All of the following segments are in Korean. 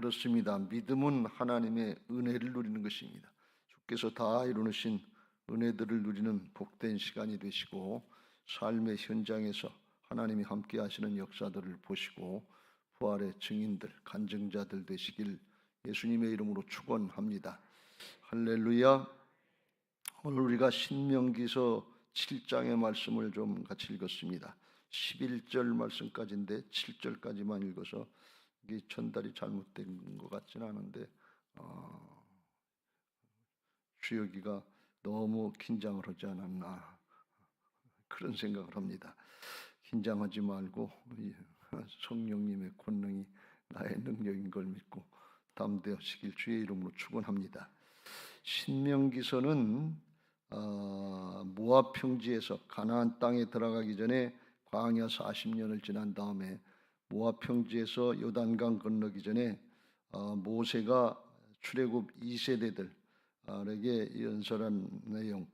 그렇습니다. 믿음은 하나님의 은혜를 누리는 것입니다. 주께서 다 이루신 은혜들을 누리는 복된 시간이 되시고 삶의 현장에서 하나님이 함께 하시는 역사들을 보시고 부활의 증인들, 간증자들 되시길 예수님의 이름으로 축원합니다. 할렐루야. 오늘 우리가 신명기서 7장의 말씀을 좀 같이 읽었습니다. 11절 말씀까지인데 7절까지만 읽어서 이게 전달이 잘못된 것 같지는 않은데 주여기가 너무 긴장을 하지 않았나 그런 생각을 합니다. 긴장하지 말고 성령님의 권능이 나의 능력인 걸 믿고 담대하시길 주의 이름으로 축원합니다. 신명기서는 모압 평지에서 가나안 땅에 들어가기 전에 광야 40년을 지난 다음에 모압 평지에서 요단강 건너기 전에 모세가 출애굽 2세대들에게 연설한 내용,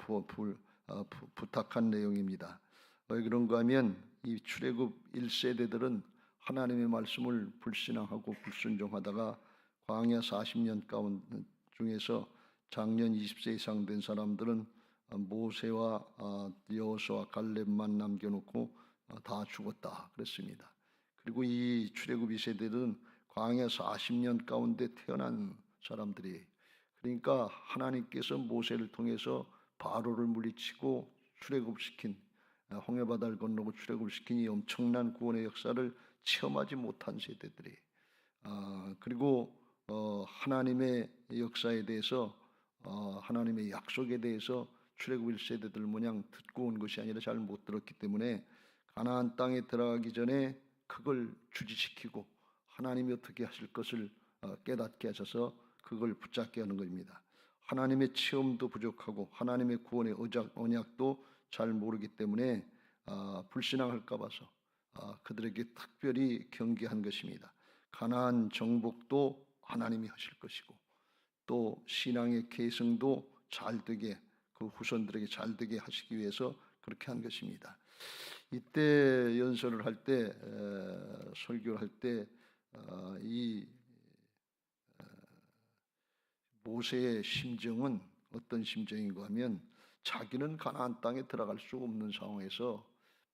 부탁한 내용입니다. 왜 그런가 하면 이 출애굽 1세대들은 하나님의 말씀을 불신앙하고 불순종하다가 광야 40년 가운데 중에서 장년 20세 이상 된 사람들은 모세와 여호수아 갈렙만 남겨놓고 다 죽었다 그랬습니다. 그리고 이 출애굽 2세대들은 광야 40년 가운데 태어난 사람들이, 그러니까 하나님께서 모세를 통해서 바로를 물리치고 출애굽시킨, 홍해바다를 건너고 출애굽시킨 이 엄청난 구원의 역사를 체험하지 못한 세대들이, 그리고 하나님의 역사에 대해서 하나님의 약속에 대해서 출애굽 1세대들 모양 듣고 온 것이 아니라 잘 못 들었기 때문에 가나안 땅에 들어가기 전에 그걸 주지시키고 하나님이 어떻게 하실 것을 깨닫게 하셔서 그걸 붙잡게 하는 것입니다. 하나님의 체험도 부족하고 하나님의 구원의 언약도 잘 모르기 때문에 불신앙할까 봐서 그들에게 특별히 경계한 것입니다. 가나안 정복도 하나님이 하실 것이고 또 신앙의 계승도 잘 되게, 그 후손들에게 잘 되게 하시기 위해서 그렇게 한 것입니다. 이때 연설을 할 때, 설교를 할 때 이 모세의 심정은 어떤 심정인가 하면 자기는 가나안 땅에 들어갈 수 없는 상황에서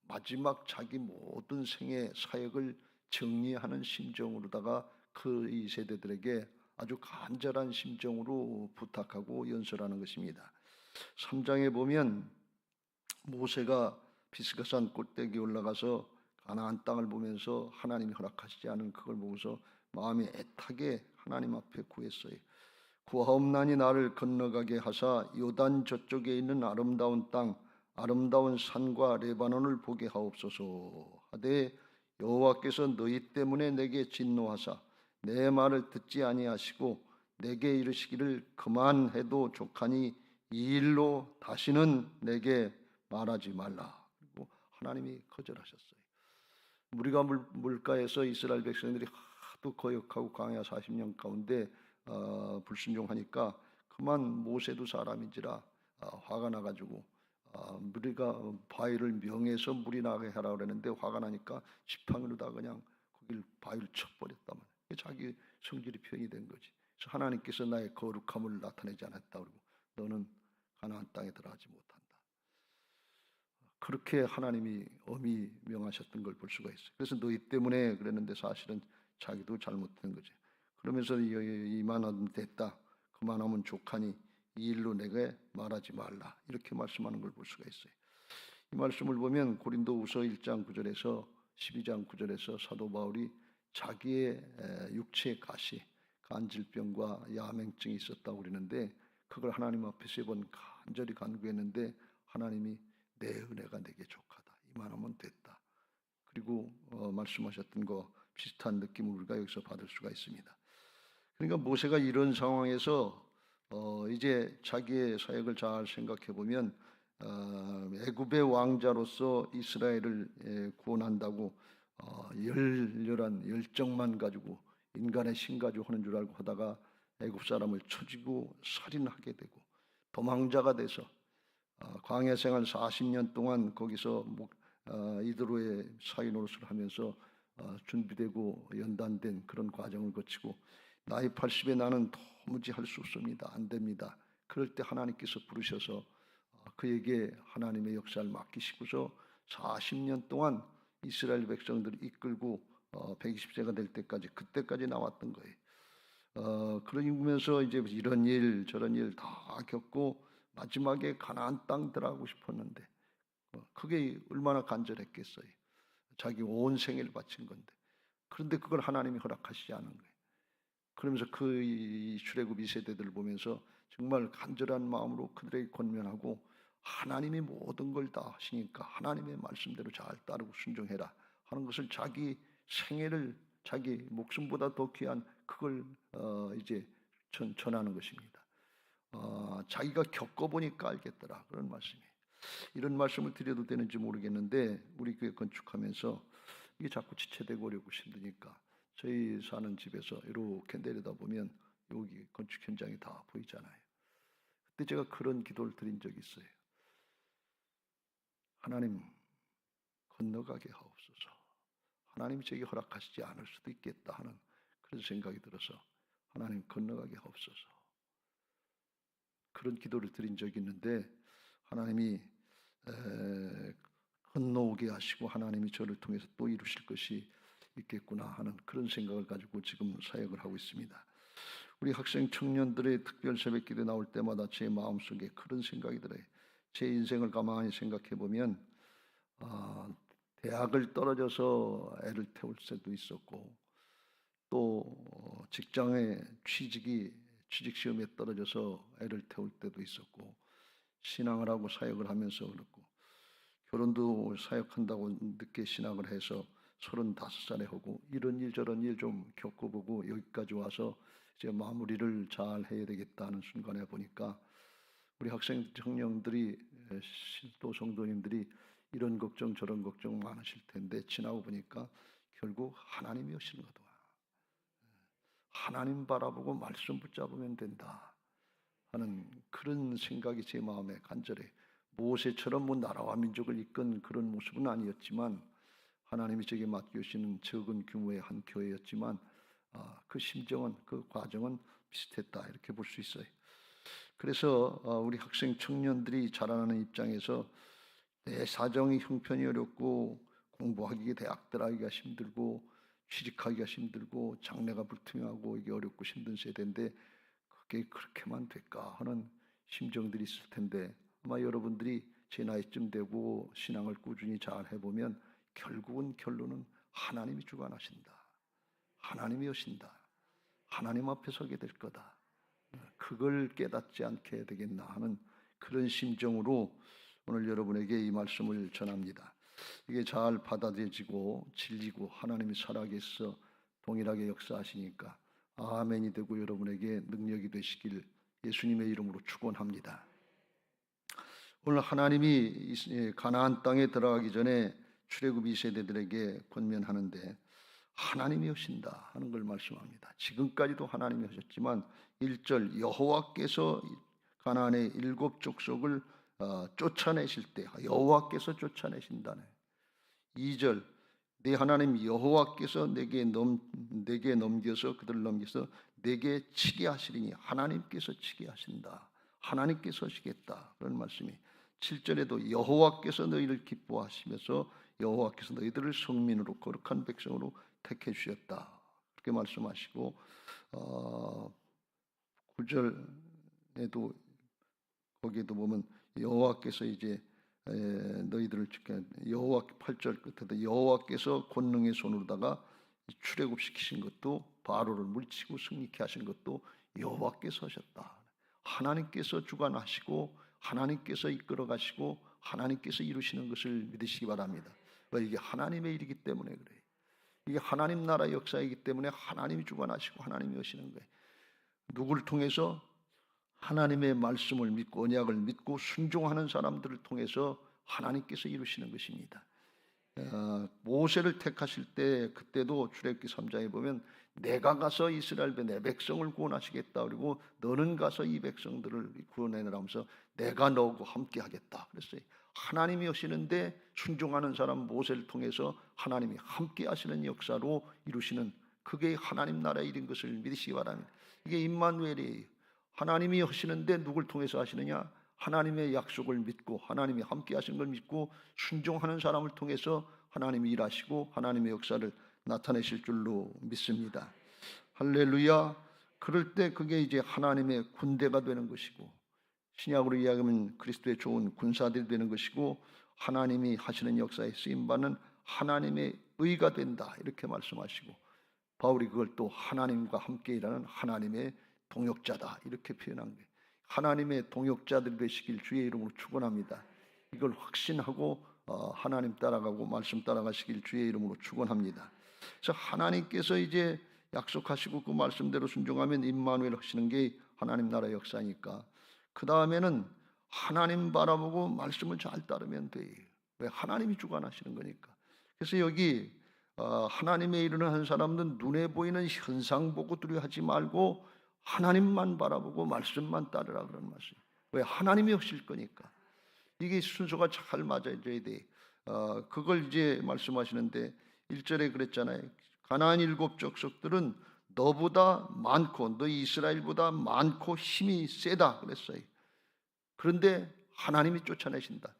마지막 자기 모든 생애 사역을 정리하는 심정으로다가 그 이 세대들에게 아주 간절한 심정으로 부탁하고 연설하는 것입니다. 3장에 보면 모세가 비스가산 꼭대기에 올라가서 가나안 땅을 보면서 하나님이 허락하시지 않은 그걸 보고서 마음이 애타게 하나님 앞에 구했어요. 구하옵나니 나를 건너가게 하사 요단 저쪽에 있는 아름다운 땅, 아름다운 산과 레바논을 보게 하옵소서 하되 여호와께서 너희 때문에 내게 진노하사 내 말을 듣지 아니하시고 내게 이르시기를 그만해도 족하니 이 일로 다시는 내게 말하지 말라. 그리고 하나님이 거절하셨어요. 우리가 물가에서 이스라엘 백성들이 하도 거역하고 광야 40년 가운데 불순종하니까 그만 모세도 사람인지라 화가 나가지고 우리가 바위를 명해서 물이 나게 하라 그랬는데 화가 나니까 지팡이로다 그냥 거길 바위를 쳐버렸단 말이에요. 자기 성질이 표현이 된 거지. 그래서 하나님께서 나의 거룩함을 나타내지 않았다 그러고 너는 가나안 땅에 들어가지 못한다. 그렇게 하나님이 엄히 명하셨던 걸 볼 수가 있어요. 그래서 너희 때문에 그랬는데 사실은 자기도 잘못된 거지. 그러면서 이만하면 됐다. 그만하면 족하니 이 일로 내게 말하지 말라. 이렇게 말씀하는 걸 볼 수가 있어요. 이 말씀을 보면 고린도후서 1장 9절에서 12장 9절에서 사도 바울이 자기의 육체의 가시, 간질병과 야맹증이 있었다고 그러는데 그걸 하나님 앞에 3번 간절히 간구했는데 하나님이 내 은혜가 내게 족하다. 이만하면 됐다. 그리고 말씀하셨던 거 비슷한 느낌을 우리가 여기서 받을 수가 있습니다. 그러니까 모세가 이런 상황에서 이제 자기의 사역을 잘 생각해 보면 애굽의 왕자로서 이스라엘을 구원한다고 열렬한 열정만 가지고 인간의 신 가지고 하는 줄 알고 하다가 애굽 사람을 쳐지고 살인하게 되고 도망자가 돼서 광야 생활 40년 동안 거기서 이드로의 사위 노릇을 하면서 준비되고 연단된 그런 과정을 거치고 나이 80에 나는 도무지 할 수 없습니다. 안 됩니다. 그럴 때 하나님께서 부르셔서 그에게 하나님의 역사를 맡기시고서 40년 동안 이스라엘 백성들을 이끌고 120세가 될 때까지 그때까지 나왔던 거예요. 그러면서 이제 이런 일 저런 일 다 겪고 마지막에 가나안 땅 들어가고 싶었는데 그게 얼마나 간절했겠어요. 자기 온 생애를 바친 건데 그런데 그걸 하나님이 허락하시지 않은 거예요. 그러면서 그 출애굽 2세대들을 보면서 정말 간절한 마음으로 그들에게 권면하고 하나님이 모든 걸 다 하시니까 하나님의 말씀대로 잘 따르고 순종해라 하는 것을 자기 생애를 자기 목숨보다 더 귀한 그걸 이제 전하는 것입니다. 자기가 겪어보니까 알겠더라 그런 말씀이에요. 이런 말씀을 드려도 되는지 모르겠는데 우리 교회 건축하면서 이게 자꾸 지체되고 어렵고 힘드니까 저희 사는 집에서 이렇게 내려다보면 여기 건축 현장이 다 보이잖아요. 그때 제가 그런 기도를 드린 적이 있어요. 하나님 건너가게 하옵소서. 하나님이 제게 허락하시지 않을 수도 있겠다 하는 그런 생각이 들어서 하나님 건너가게 하옵소서. 그런 기도를 드린 적이 있는데 하나님이 건너오게 하시고 하나님이 저를 통해서 또 이루실 것이 있겠구나 하는 그런 생각을 가지고 지금 사역을 하고 있습니다. 우리 학생 청년들의 특별 새벽 기도 나올 때마다 제 마음속에 그런 생각이 들어요. 제 인생을 가만히 생각해 보면 대학을 떨어져서 애를 태울 때도 있었고 또 직장에 취직 시험에 떨어져서 애를 태울 때도 있었고 신앙을 하고 사역을 하면서 그렇고 결혼도 사역한다고 늦게 신학을 해서 35살에 하고 이런 일 저런 일 좀 겪어보고 여기까지 와서 이제 마무리를 잘 해야 되겠다는 순간에 보니까 우리 학생 청년들이 또 성도님들이 이런 걱정 저런 걱정 많으실 텐데 지나고 보니까 결국 하나님이 오시는 거다. 하나님 바라보고 말씀 붙잡으면 된다 하는 그런 생각이 제 마음에 간절해. 모세처럼 뭐 나라와 민족을 이끈 그런 모습은 아니었지만 하나님이 제게 맡겨주시는 적은 규모의 한 교회였지만 그 심정은 그 과정은 비슷했다 이렇게 볼 수 있어요. 그래서 우리 학생 청년들이 자라나는 입장에서 내 사정이 형편이 어렵고 공부하기 대학 들어가기가 힘들고 취직하기가 힘들고 장래가 불투명하고 이게 어렵고 힘든 세대인데 그게 그렇게만 될까 하는 심정들이 있을 텐데 아마 여러분들이 제 나이쯤 되고 신앙을 꾸준히 잘 해보면 결국은 결론은 하나님이 주관하신다. 하나님이 오신다. 하나님 앞에 서게 될 거다. 그걸 깨닫지 않게 해야 되겠나 하는 그런 심정으로 오늘 여러분에게 이 말씀을 전합니다. 이게 잘 받아들여지고 진리고 하나님이 살아계셔 동일하게 역사하시니까 아멘이 되고 여러분에게 능력이 되시길 예수님의 이름으로 축원합니다. 오늘 하나님이 가나안 땅에 들어가기 전에 출애굽 2세대들에게 권면하는데 하나님이 오신다 하는 걸 말씀합니다. 지금까지도 하나님이 오셨지만 1절 여호와께서 가나안의 7 족속을 쫓아내실 때 여호와께서 쫓아내신다네. 2절 내 하나님 여호와께서 내게 넘겨서 그들을 넘겨서 내게 치게 하시리니 하나님께서 치게 하신다. 하나님께서 하시겠다. 그런 말씀이 7절에도 여호와께서 너희를 기뻐하시면서 여호와께서 너희들을 성민으로 거룩한 백성으로 택해 주셨다. 그렇게 말씀하시고 9절에도 거기에도 보면 여호와께서 이제 너희들을 지켜 여호와 8절 끝에도 여호와께서 권능의 손으로다가 출애굽시키신 것도 바로를 물리치고 승리케 하신 것도 여호와께서 하셨다. 하나님께서 주관하시고 하나님께서 이끌어 가시고 하나님께서 이루시는 것을 믿으시기 바랍니다. 이게 하나님의 일이기 때문에 그래요. 이게 하나님 나라 역사이기 때문에 하나님이 주관하시고 하나님이 하시는 거예요. 누구를 통해서? 하나님의 말씀을 믿고 언약을 믿고 순종하는 사람들을 통해서 하나님께서 이루시는 것입니다. 모세를 택하실 때 그때도 출애굽기 3장에 보면 내가 가서 이스라엘 내 백성을 구원하시겠다. 그리고 너는 가서 이 백성들을 구원해내라 하면서 내가 너하고 함께 하겠다 그랬어요. 하나님이 오시는데 순종하는 사람 모세를 통해서 하나님이 함께 하시는 역사로 이루시는 그게 하나님 나라의 일인 것을 믿으시기 바랍니다. 이게 임마누엘이에요. 하나님이 하시는데 누굴 통해서 하시느냐? 하나님의 약속을 믿고 하나님이 함께 하신 걸 믿고 순종하는 사람을 통해서 하나님이 일하시고 하나님의 역사를 나타내실 줄로 믿습니다. 할렐루야. 그럴 때 그게 이제 하나님의 군대가 되는 것이고, 신약으로 이야기하면 그리스도의 좋은 군사들이 되는 것이고, 하나님이 하시는 역사에 쓰임받는 하나님의 의가 된다, 이렇게 말씀하시고, 바울이 그걸 또 하나님과 함께 일하는 하나님의 동역자다, 이렇게 표현한 거예요. 하나님의 동역자들이 되시길 주의 이름으로 축원합니다. 이걸 확신하고 하나님 따라가고 말씀 따라가시길 주의 이름으로 축원합니다. 그래서 하나님께서 이제 약속하시고 그 말씀대로 순종하면 임마누엘 하시는 게 하나님 나라 역사니까, 그 다음에는 하나님 바라보고 말씀을 잘 따르면 돼. 왜? 하나님이 주관하시는 거니까. 그래서 여기 하나님의 일을 하는 사람은 눈에 보이는 현상 보고 두려워하지 말고 하나님만 바라보고 말씀만 따르라, 그런 말씀. 왜? 하나님이 하실 거니까. 이게 순서가 잘 맞아야 돼. 그걸 이제 말씀하시는데 1절에 그랬잖아요. 가나안 7 족속들은 너보다 많고 너 이스라엘보다 많고 힘이 세다 그랬어요. 그런데 하나님이 쫓아내신다.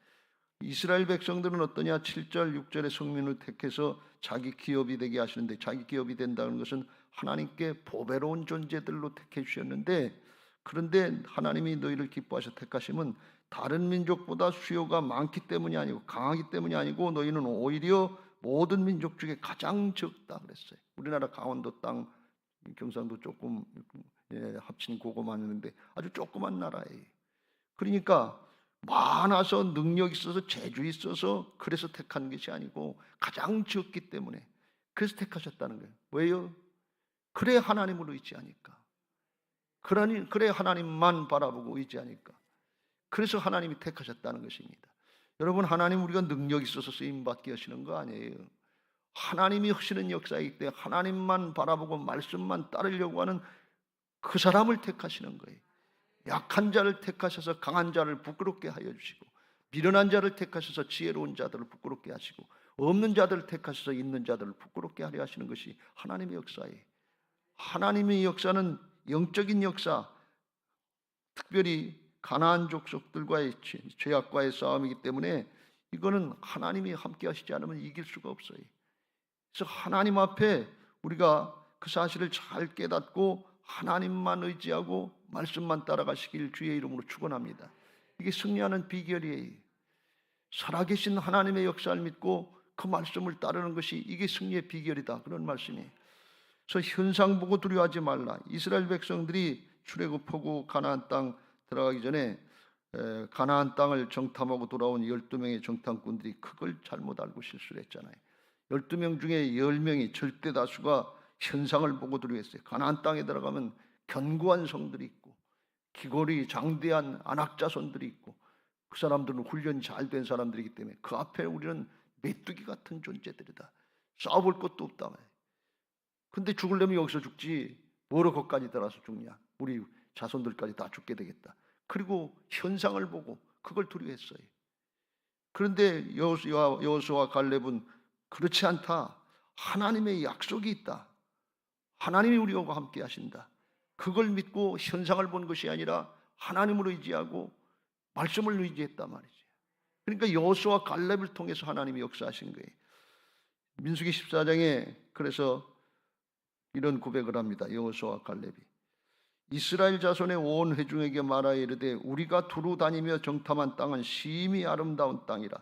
이스라엘 백성들은 어떠냐? 7절 6절의 성민을 택해서 자기 기업이 되게 하시는데, 자기 기업이 된다는 것은 하나님께 보배로운 존재들로 택해 주셨는데, 그런데 하나님이 너희를 기뻐하셔 택하심은 다른 민족보다 수요가 많기 때문이 아니고 강하기 때문이 아니고 너희는 오히려 모든 민족 중에 가장 적다 그랬어요. 우리나라 강원도 땅, 경상도 조금 합친 그거만 있는데 아주 조그만 나라예요. 그러니까 많아서 능력 있어서 재주 있어서 그래서 택한 것이 아니고 가장 적기 때문에 그래서 택하셨다는 거예요. 왜요? 그래 하나님을 의지하니까. 그래 하나님만 바라보고 의지하니까. 그래서 하나님이 택하셨다는 것입니다. 여러분, 하나님 우리가 능력 있어서 쓰임받게 하시는 거 아니에요. 하나님이 하시는 역사이기 때문에 하나님만 바라보고 말씀만 따르려고 하는 그 사람을 택하시는 거예요. 약한 자를 택하셔서 강한 자를 부끄럽게 하여 주시고, 미련한 자를 택하셔서 지혜로운 자들을 부끄럽게 하시고, 없는 자들을 택하셔서 있는 자들을 부끄럽게 하려 하시는 것이 하나님의 역사예요. 하나님의 역사는 영적인 역사, 특별히 가나안 족속들과의 죄악과의 싸움이기 때문에 이거는 하나님이 함께 하시지 않으면 이길 수가 없어요. 그래서 하나님 앞에 우리가 그 사실을 잘 깨닫고 하나님만 의지하고 말씀만 따라가시길 주의 이름으로 축원합니다. 이게 승리하는 비결이에요. 살아계신 하나님의 역사를 믿고 그 말씀을 따르는 것이 이게 승리의 비결이다, 그런 말씀이에요. 그래서 현상 보고 두려워하지 말라. 이스라엘 백성들이 출애굽하고 가나안 땅 들어가기 전에 가나안 땅을 정탐하고 돌아온 12명의 정탐꾼들이 그걸 잘못 알고 실수를 했잖아요. 12명 중에 10명이 절대 다수가 현상을 보고 두려워했어요. 가나안 땅에 들어가면 견고한 성들이 있고 기골이 장대한 안악자손들이 있고 그 사람들은 훈련이 잘 된 사람들이기 때문에 그 앞에 우리는 메뚜기 같은 존재들이다. 싸워볼 것도 없다. 근데 죽으려면 여기서 죽지 뭐로 거기까지 들어가서 죽냐. 우리 자손들까지 다 죽게 되겠다. 그리고 현상을 보고 그걸 두려워했어요. 그런데 여호수아와 갈렙은 그렇지 않다. 하나님의 약속이 있다. 하나님이 우리와 함께 하신다. 그걸 믿고 현상을 본 것이 아니라 하나님을 의지하고 말씀을 의지했단 말이지. 그러니까 여호수아와 갈렙을 통해서 하나님이 역사하신 거예요. 민수기 14장에 그래서 이런 고백을 합니다. 여호수아와 갈렙이 이스라엘 자손의 온 회중에게 말하여 이르되 우리가 두루 다니며 정탐한 땅은 심히 아름다운 땅이라.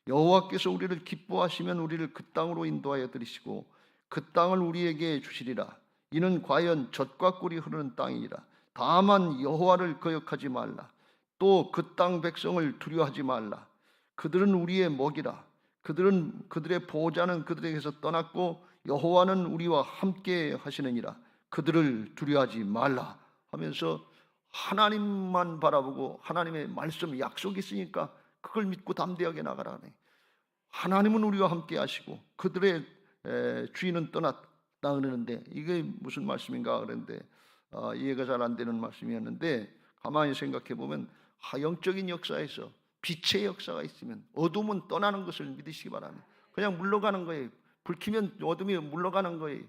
여호와께서 우리를 기뻐하시면 우리를 그 땅으로 인도하여 들이시고 그 땅을 우리에게 주시리라. 이는 과연 젖과 꿀이 흐르는 땅이니라. 다만 여호와를 거역하지 말라. 또 그 땅 백성을 두려워하지 말라. 그들은 우리의 먹이라. 그들의 보호자는 그들에게서 떠났고 여호와는 우리와 함께 하시느니라. 그들을 두려워하지 말라 하면서 하나님만 바라보고 하나님의 말씀 약속이 있으니까 그걸 믿고 담대하게 나가라네. 하나님은 우리와 함께 하시고 그들의 주인은 떠났다 그러는데 이게 무슨 말씀인가 그랬는데 이해가 잘 안 되는 말씀이었는데, 가만히 생각해 보면 영적인 역사에서 빛의 역사가 있으면 어둠은 떠나는 것을 믿으시기 바랍니다. 그냥 물러가는 거예요. 불 켜면 어둠이 물러가는 거예요.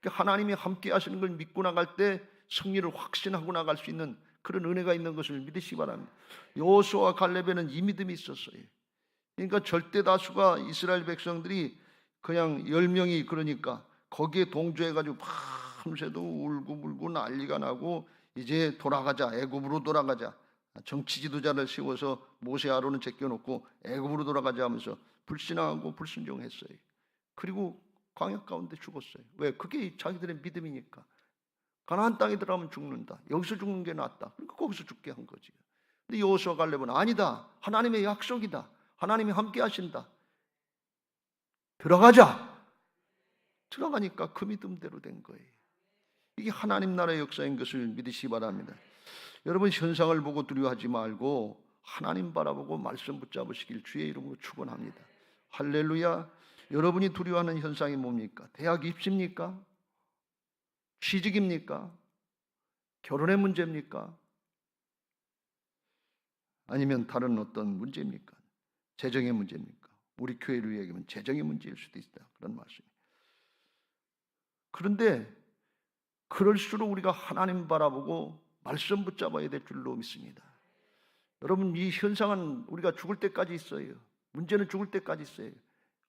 하나님이 함께 하시는 걸 믿고 나갈 때 승리를 확신하고 나갈 수 있는 그런 은혜가 있는 것을 믿으시기 바랍니다. 여호수아와 갈렙에는 이 믿음이 있었어요. 그러니까 절대 다수가 이스라엘 백성들이 그냥 10명이 그러니까 거기에 동조해가지고 밤새도 울고불고 난리가 나고 이제 돌아가자, 애굽으로 돌아가자. 정치 지도자를 세워서 모세 아론을 제껴놓고 애굽으로 돌아가자 하면서 불신앙하고 불순종했어요. 그리고 광야 가운데 죽었어요. 왜? 그게 자기들의 믿음이니까. 가나안 땅에 들어가면 죽는다. 여기서 죽는 게 낫다. 그러니까 거기서 죽게 한 거지. 근데 여호수아 갈렙은 아니다. 하나님의 약속이다. 하나님이 함께 하신다. 들어가자. 들어가니까 그 믿음대로 된 거예요. 이게 하나님 나라의 역사인 것을 믿으시기 바랍니다. 여러분 현상을 보고 두려워하지 말고 하나님 바라보고 말씀 붙잡으시길 주의 이름으로 축원합니다. 할렐루야. 여러분이 두려워하는 현상이 뭡니까? 대학 입시입니까? 취직입니까? 결혼의 문제입니까? 아니면 다른 어떤 문제입니까? 재정의 문제입니까? 우리 교회를 얘기하면 재정의 문제일 수도 있다. 그런 말씀입니다. 그런데 그럴수록 우리가 하나님 바라보고 말씀 붙잡아야 될 줄로 믿습니다. 여러분 이 현상은 우리가 죽을 때까지 있어요. 문제는 죽을 때까지 있어요.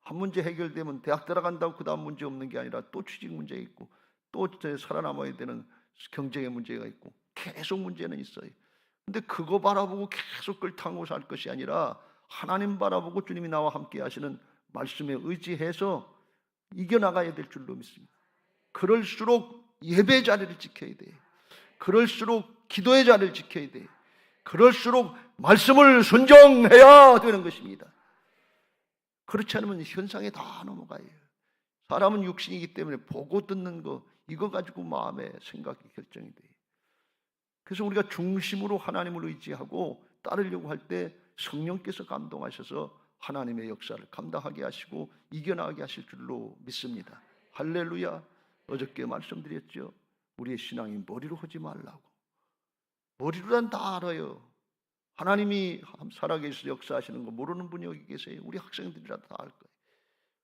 한 문제 해결되면 대학 들어간다고 그 다음 문제 없는 게 아니라 또 취직 문제 있고 또 살아남아야 되는 경쟁의 문제가 있고 계속 문제는 있어요. 근데 그거 바라보고 계속 그걸 타고 살 것이 아니라 하나님 바라보고 주님이 나와 함께 하시는 말씀에 의지해서 이겨나가야 될 줄로 믿습니다. 그럴수록 예배 자리를 지켜야 돼요. 그럴수록 기도의 자리를 지켜야 돼요. 그럴수록 말씀을 순종해야 되는 것입니다. 그렇지 않으면 현상에 다 넘어가요. 사람은 육신이기 때문에 보고 듣는 거 이거 가지고 마음의 생각이 결정이 돼요. 그래서 우리가 중심으로 하나님을 의지하고 따르려고 할 때 성령께서 감동하셔서 하나님의 역사를 감당하게 하시고 이겨나가게 하실 줄로 믿습니다. 할렐루야. 어저께 말씀드렸죠. 우리의 신앙이 머리로 하지 말라고. 머리로는 다 알아요. 하나님이 살아계셔서 역사하시는 거 모르는 분이 여기 계세요. 우리 학생들이라도 다 알 거예요.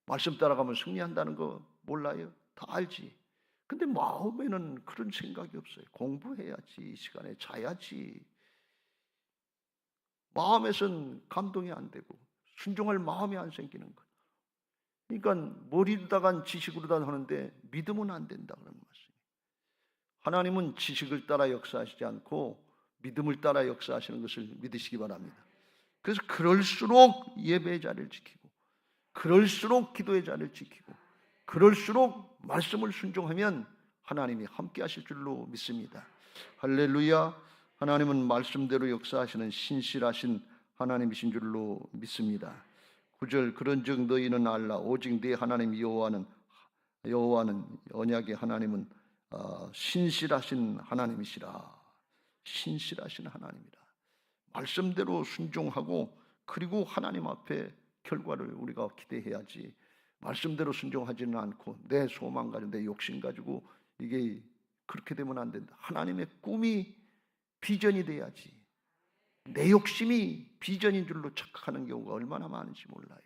말씀 따라가면 승리한다는 거 몰라요? 다 알지. 근데 마음에는 그런 생각이 없어요. 공부해야지, 이 시간에 자야지. 마음에선 감동이 안 되고 순종할 마음이 안 생기는 거예요. 그러니까 머리로다간 지식으로다 하는데 믿음은 안 된다 그런 말씀이에요. 하나님은 지식을 따라 역사하시지 않고 믿음을 따라 역사하시는 것을 믿으시기 바랍니다. 그래서 그럴수록 예배의 자리를 지키고 그럴수록 기도의 자리를 지키고 그럴수록 말씀을 순종하면 하나님이 함께 하실 줄로 믿습니다. 할렐루야. 하나님은 말씀대로 역사하시는 신실하신 하나님이신 줄로 믿습니다. 9절 그런즉 너희는 알라 오직 네 하나님 여호와는 언약의 하나님은 신실하신 하나님이시라. 신실하신 하나님이라. 말씀대로 순종하고 그리고 하나님 앞에 결과를 우리가 기대해야지. 말씀대로 순종하지는 않고 내 소망 가지고 내 욕심 가지고 이게 그렇게 되면 안 된다. 하나님의 꿈이 비전이 돼야지. 내 욕심이 비전인 줄로 착각하는 경우가 얼마나 많은지 몰라요.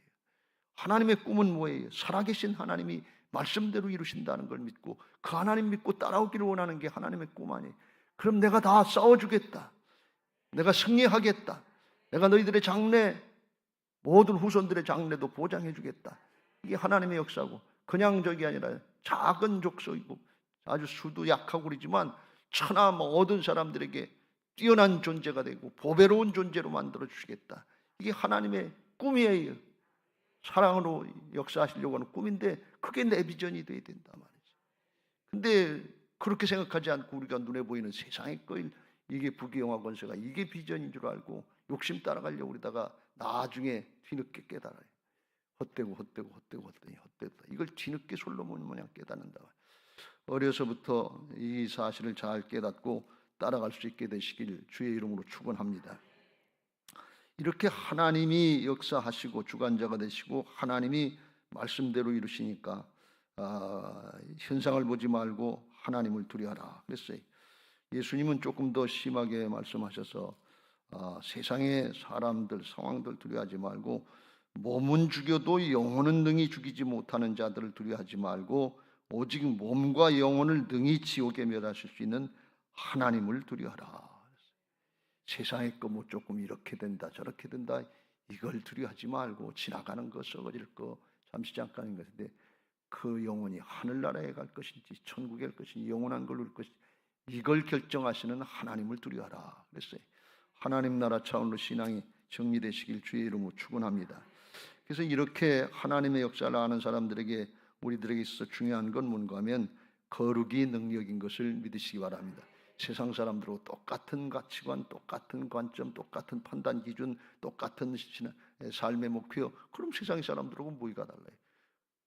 하나님의 꿈은 뭐예요? 살아계신 하나님이 말씀대로 이루신다는 걸 믿고 그 하나님 믿고 따라오기를 원하는 게 하나님의 꿈 아니에요. 그럼 내가 다 싸워주겠다. 내가 승리하겠다. 내가 너희들의 장래 모든 후손들의 장래도 보장해주겠다. 이게 하나님의 역사고 그냥 적이 아니라 작은 족속이고 아주 수도 약하고 그러지만 천하 모든 사람들에게 뛰어난 존재가 되고 보배로운 존재로 만들어 주시겠다. 이게 하나님의 꿈이에요. 사랑으로 역사하시려고 하는 꿈인데 그게 내 비전이 돼야 된다 말이지. 근데 그렇게 생각하지 않고 우리가 눈에 보이는 세상의 거일 이게 부귀영화 권세가 이게 비전인 줄 알고 욕심 따라가려고 그러다가 나중에 뒤늦게 깨달아요. 헛되고 이걸 뒤늦게 솔로몬 모양 깨닫는다. 어려서부터 이 사실을 잘 깨닫고 따라갈 수 있게 되시길 주의 이름으로 축원합니다. 이렇게 하나님이 역사하시고 주관자가 되시고 하나님이 말씀대로 이루시니까 현상을 보지 말고 하나님을 두려워하라 그랬어요. 예수님은 조금 더 심하게 말씀하셔서 세상의 사람들 상황들 두려워하지 말고 몸은 죽여도 영혼은 능히 죽이지 못하는 자들을 두려워하지 말고 오직 몸과 영혼을 능히 지옥에 멸하실 수 있는 하나님을 두려워하라. 세상의 거 뭐 조금 이렇게 된다 저렇게 된다 이걸 두려워하지 말고 지나가는 거 썩어질 거 잠시 잠깐인 것인데 그 영혼이 하늘나라에 갈 것인지 천국에 갈 것인지 영원한 걸로 갈 것인지 이걸 결정하시는 하나님을 두려워하라 그랬어요. 하나님 나라 차원으로 신앙이 정리되시길 주의 이름으로 축원합니다. 그래서 이렇게 하나님의 역사를 아는 사람들에게 우리들에게 있어서 중요한 건 뭔가 하면 거룩이 능력인 것을 믿으시기 바랍니다. 세상 사람들하고 똑같은 가치관, 똑같은 관점, 똑같은 판단 기준, 똑같은 삶의 목표 그럼 세상 사람들하고 뭐가 달라요?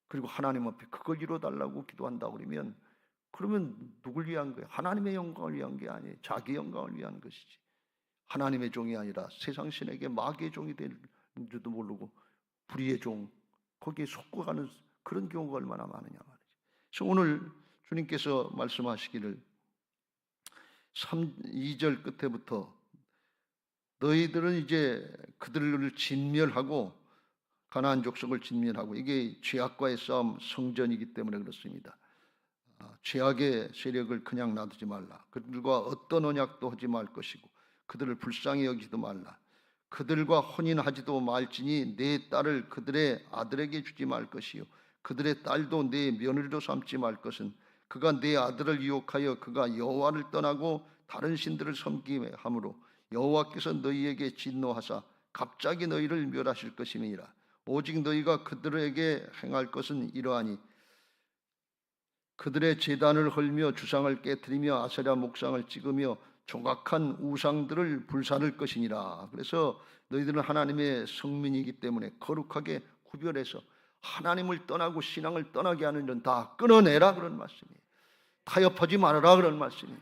그리고 하나님 앞에 그걸 이뤄달라고 기도한다고 그러면 누굴 위한 거예요? 하나님의 영광을 위한 게 아니에요. 자기 영광을 위한 것이지. 하나님의 종이 아니라 세상 신에게 마귀의 종이 될 줄도 모르고 불의의 종 거기에 속고가는 그런 경우가 얼마나 많으냐 말이죠. 그래서 오늘 주님께서 말씀하시기를 2절 끝에부터 너희들은 이제 그들을 진멸하고 가나안 족속을 진멸하고 이게 죄악과의 싸움 성전이기 때문에 그렇습니다. 죄악의 세력을 그냥 놔두지 말라. 그들과 어떤 언약도 하지 말 것이고 그들을 불쌍히 여기지도 말라. 그들과 혼인하지도 말지니 내 딸을 그들의 아들에게 주지 말 것이요 그들의 딸도 내 며느리로 삼지 말 것은 그가 내 아들을 유혹하여 그가 여호와를 떠나고 다른 신들을 섬기게 함으로 여호와께서 너희에게 진노하사 갑자기 너희를 멸하실 것임이니라. 오직 너희가 그들에게 행할 것은 이러하니 그들의 제단을 헐며 주상을 깨뜨리며 아세라 목상을 찍으며 조각한 우상들을 불사를 것이니라. 그래서 너희들은 하나님의 성민이기 때문에 거룩하게 구별해서 하나님을 떠나고 신앙을 떠나게 하는 일은 다 끊어내라 그런 말씀이에요. 타협하지 말아라 그런 말씀이에요.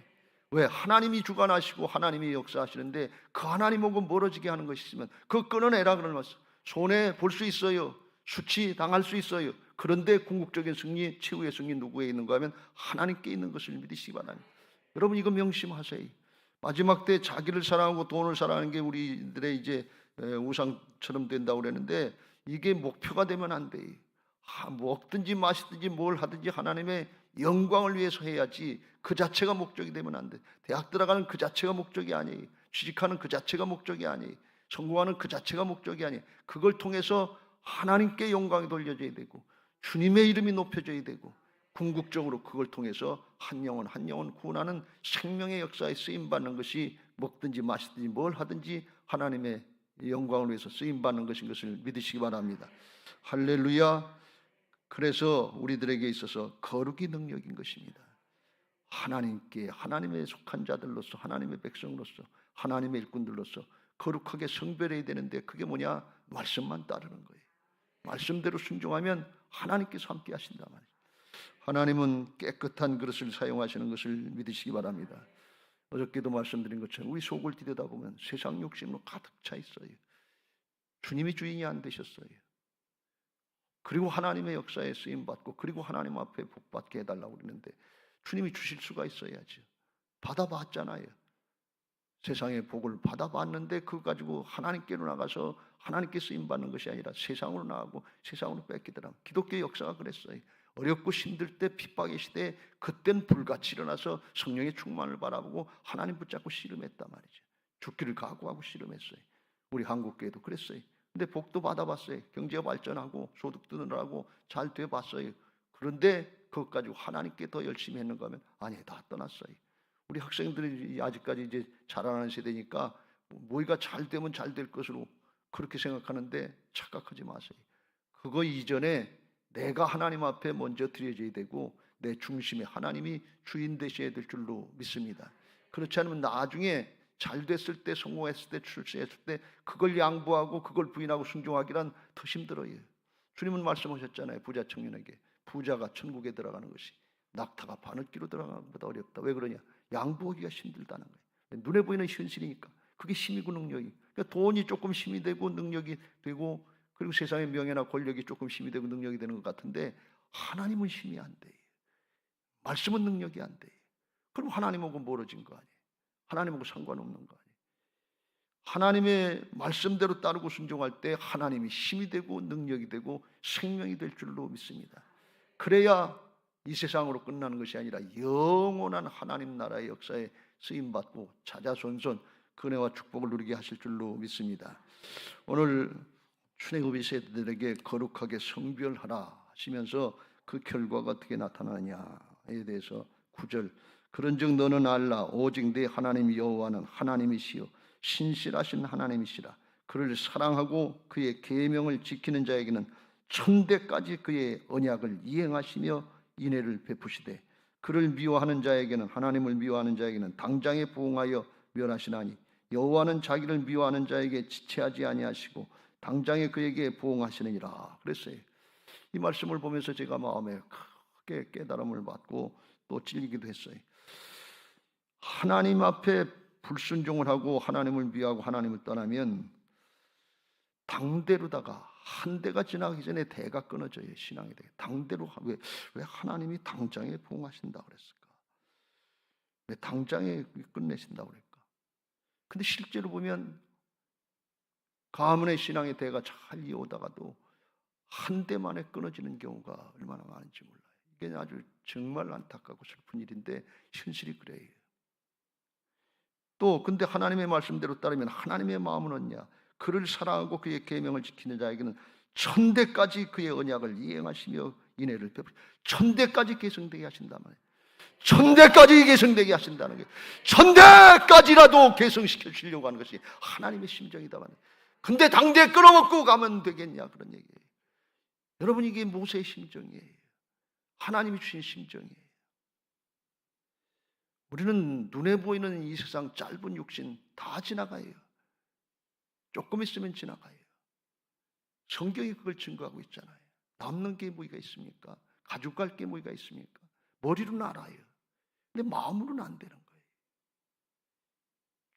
왜? 하나님이 주관하시고 하나님이 역사하시는데 그 하나님하고 멀어지게 하는 것이 있으면 그거 끊어내라 그런 말씀. 손해 볼 수 있어요. 수치 당할 수 있어요. 그런데 궁극적인 승리, 최후의 승리 누구에 있는가 하면 하나님께 있는 것을 믿으시기 바랍니다. 여러분 이거 명심하세요. 마지막 때 자기를 사랑하고 돈을 사랑하는 게 우리들의 이제 우상처럼 된다고 그랬는데 이게 목표가 되면 안 돼요. 먹든지 마시든지 뭘 하든지 하나님의 영광을 위해서 해야지 그 자체가 목적이 되면 안 돼. 대학 들어가는 그 자체가 목적이 아니에요. 취직하는 그 자체가 목적이 아니에요. 성공하는 그 자체가 목적이 아니에요. 그걸 통해서 하나님께 영광이 돌려져야 되고 주님의 이름이 높여져야 되고 궁극적으로 그걸 통해서 한 영혼 한 영혼 구원하는 생명의 역사에 쓰임받는 것이 먹든지 마시든지 뭘 하든지 하나님의 영광을 위해서 쓰임받는 것인 것을 믿으시기 바랍니다. 할렐루야. 그래서 우리들에게 있어서 거룩이 능력인 것입니다. 하나님께 하나님의 속한 자들로서 하나님의 백성으로서 하나님의 일꾼들로서 거룩하게 성별해야 되는데 그게 뭐냐? 말씀만 따르는 거예요. 말씀대로 순종하면 하나님께서 함께 하신단 말이에요. 하나님은 깨끗한 그릇을 사용하시는 것을 믿으시기 바랍니다. 어저께도 말씀드린 것처럼 우리 속을 들여다보면 세상 욕심으로 가득 차 있어요. 주님이 주인이 안 되셨어요. 그리고 하나님의 역사에 쓰임받고 그리고 하나님 앞에 복받게 해달라고 그러는데 주님이 주실 수가 있어야죠. 받아봤잖아요. 세상의 복을 받아봤는데 그거 가지고 하나님께로 나가서 하나님께 쓰임받는 것이 아니라 세상으로 나가고 세상으로 뺏기더라. 기독교의 역사가 그랬어요. 어렵고 힘들 때 핍박의 시대에 그땐 불같이 일어나서 성령의 충만을 바라보고 하나님 붙잡고 씨름했단 말이죠. 죽기를 각오하고 씨름했어요. 우리 한국교회도 그랬어요. 근데 복도 받아봤어요. 경제가 발전하고 소득도 늘어나고 잘 돼봤어요. 그런데 그것 가지고 하나님께 더 열심히 했는가 하면 아니 다 떠났어요. 우리 학생들이 아직까지 이제 자라나는 세대니까 뭐가 잘 되면 잘 될 것으로 그렇게 생각하는데 착각하지 마세요. 그거 이전에 내가 하나님 앞에 먼저 드려져야 되고 내 중심에 하나님이 주인 되셔야 될 줄로 믿습니다. 그렇지 않으면 나중에 잘 됐을 때 성공했을 때 출세했을 때 그걸 양보하고 그걸 부인하고 순종하기란 더 힘들어요. 주님은 말씀하셨잖아요. 부자 청년에게 부자가 천국에 들어가는 것이 낙타가 바늘기로 들어가는 것보다 어렵다. 왜 그러냐? 양보하기가 힘들다는 거예요. 눈에 보이는 현실이니까. 그게 힘이고 능력이. 그러니까 돈이 조금 힘이 되고 능력이 되고 그리고 세상의 명예나 권력이 조금 힘이 되고 능력이 되는 것 같은데 하나님은 힘이 안 돼요. 말씀은 능력이 안 돼요. 그럼 하나님하고 멀어진 거 아니에요. 하나님하고 상관없는 거 아니에요. 하나님의 말씀대로 따르고 순종할 때 하나님이 힘이 되고 능력이 되고 생명이 될 줄로 믿습니다. 그래야 이 세상으로 끝나는 것이 아니라 영원한 하나님 나라의 역사에 쓰임받고 자자손손 은혜와 축복을 누리게 하실 줄로 믿습니다. 오늘 출애굽 2세들에게 거룩하게 성별하라 하시면서 그 결과가 어떻게 나타나냐에 대해서 9절, 그런즉 너는 알라 오직 네 하나님 여호와는 하나님이시요 신실하신 하나님이시라. 그를 사랑하고 그의 계명을 지키는 자에게는 천대까지 그의 언약을 이행하시며 인애를 베푸시되 그를 미워하는 자에게는, 하나님을 미워하는 자에게는 당장에 부응하여 멸하시나니 여호와는 자기를 미워하는 자에게 지체하지 아니하시고 당장에 그에게 부응하시느니라 그랬어요. 이 말씀을 보면서 제가 마음에 크게 깨달음을 받고 또 찔리기도 했어요. 하나님 앞에 불순종을 하고 하나님을 미워하고 하나님을 떠나면 당대로다가 한 대가 지나기 전에 대가 끊어져요. 신앙의 대. 당대로 왜 하나님이 당장에 부응하신다 그랬을까? 왜 당장에 끝내신다 그랬을까? 근데 실제로 보면 가문의 신앙의 대가 잘 이어오다가도 한 대 만에 끊어지는 경우가 얼마나 많은지 몰라요. 이게 아주 정말 안타깝고 슬픈 일인데 현실이 그래요. 또 근데 하나님의 말씀대로 따르면 하나님의 마음은 어떠냐? 그를 사랑하고 그의 계명을 지키는 자에게는 천대까지 그의 언약을 이행하시며 인애를 베푸시고 천대까지 계승되게 하신단 말이에요. 천대까지 계승되게 하신다는 게 천대까지라도 계승시켜 주려고 하는 것이 하나님의 심정이다 말이에요. 근데 당대 끊어먹고 가면 되겠냐 그런 얘기예요. 여러분 이게 모세의 심정이에요. 하나님이 주신 심정이에요. 우리는 눈에 보이는 이 세상 짧은 육신 다 지나가요. 조금 있으면 지나가요. 성경이 그걸 증거하고 있잖아요. 남는 게 뭐가 있습니까? 가져갈 게 뭐가 있습니까? 머리로는 알아요. 근데 마음으로는 안 되는 거예요.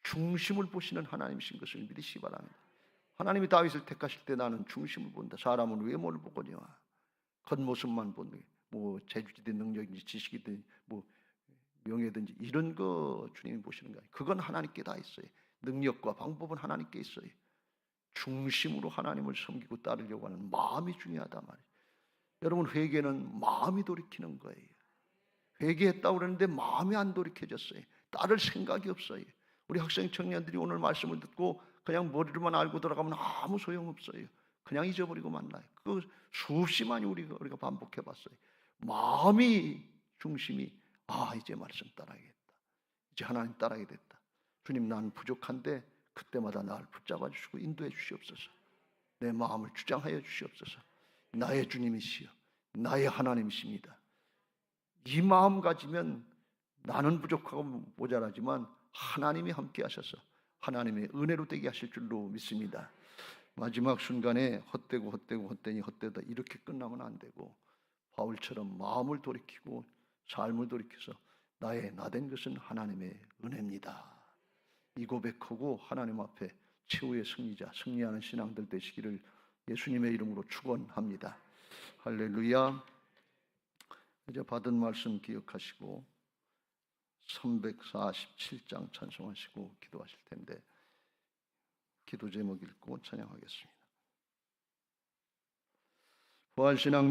중심을 보시는 하나님이신 것을 믿으시기 바랍니다. 하나님이 다윗을 택하실 때 나는 중심을 본다. 사람은 외모를 보거니와 겉모습만 보는 뭐 재주든 능력인지 지식이든 뭐 명예든지 이런 거 주님이 보시는 거예요. 그건 하나님께 다 있어요. 능력과 방법은 하나님께 있어요. 중심으로 하나님을 섬기고 따르려고 하는 마음이 중요하단 말이에요. 여러분 회개는 마음이 돌이키는 거예요. 회개했다고 그러는데 마음이 안 돌이켜졌어요. 따를 생각이 없어요. 우리 학생 청년들이 오늘 말씀을 듣고 그냥 머리로만 알고 돌아가면 아무 소용없어요. 그냥 잊어버리고 만나요. 그 수없이 많이 우리가 반복해봤어요. 마음이 중심이 이제 말씀 따라야겠다. 이제 하나님 따라야 됐다. 주님 나는 부족한데 그때마다 나를 붙잡아 주시고 인도해 주시옵소서. 내 마음을 주장하여 주시옵소서. 나의 주님이시여 나의 하나님이십니다. 이 마음 가지면 나는 부족하고 모자라지만 하나님이 함께 하셔서 하나님의 은혜로 되게 하실 줄로 믿습니다. 마지막 순간에 헛되니 헛되다 이렇게 끝나면 안 되고 바울처럼 마음을 돌이키고 삶을 돌이켜서 나의 나된 것은 하나님의 은혜입니다. 이 고백하고 하나님 앞에 최후의 승리자, 승리하는 신앙들 되시기를 예수님의 이름으로 축원합니다. 할렐루야. 이제 받은 말씀 기억하시고 347장 찬송하시고 기도하실 텐데 기도 제목 읽고 찬양하겠습니다. 부활신앙